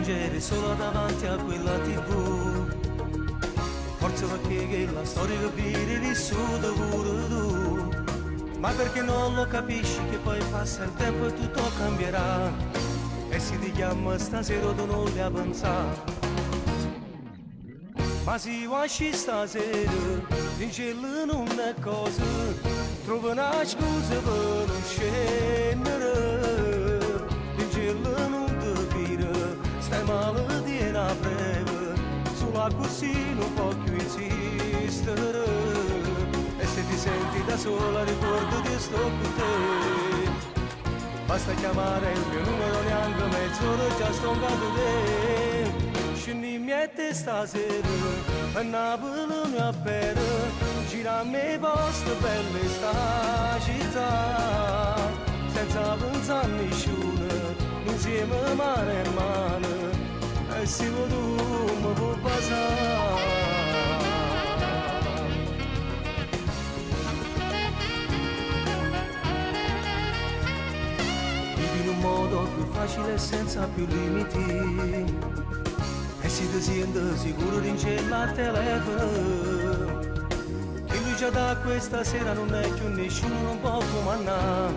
piangere solo davanti a quella TV. Forse perché la storia che vivi vissuta pure tu. Ma perché non lo capisci che poi passa il tempo e tutto cambierà. E se ti chiama stasera tu non li pensare. Ma se esci stasera, in cielo non è cosa, trova una scusa per non scendere. In cielo non ti vira, stai male di una breve, sulla così non può più insistere. E se ti senti da sola ricordati sto con te. Basta chiamare il mio numero, neanche mezz'ora già sto in capo te. Scendi miette stasera, a Napoli mi appena, girami i posti belli sta città, senza pensare a nessuno, insieme mano a mano, e se tu mi puoi passare. In un modo più facile e senza più limiti. E si ti sente sicuro di incella al telefono. Che lui già da questa sera non è più nessuno, non può comandare.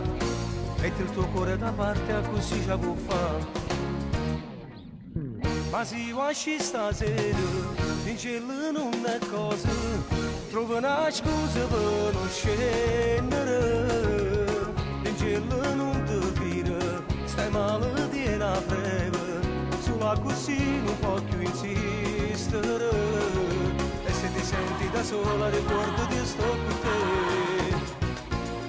Metti il tuo cuore da parte a così ci può fare. Ma se esci stasera, in cielo non è cosa, trova una scusa per non scendere. In cielo non ti vira, stai male di una breve, sulla così non può più insistere. E se ti senti da sola ricordati sto con te.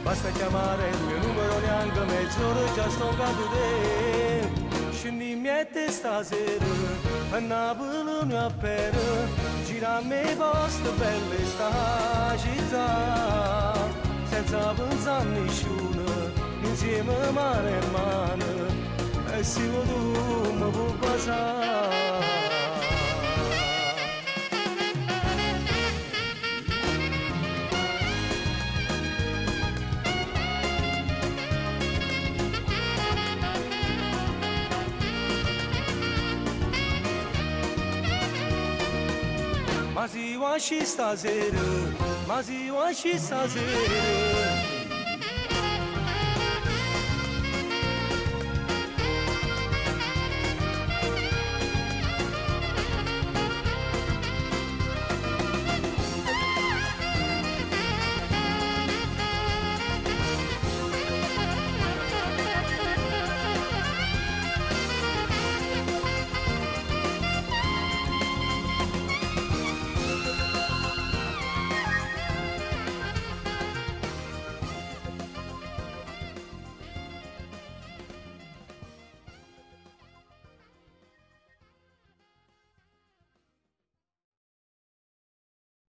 Basta chiamare il mio numero, neanche mezz'ora già sto in capo te. Scendi miette stasera, a Napoli mi appena, girami i posti belli sta città, senza pensare a nessuno, insieme mano a mano, e se tu mi puoi passare. Ma se esci stasera, ma se esci stasera,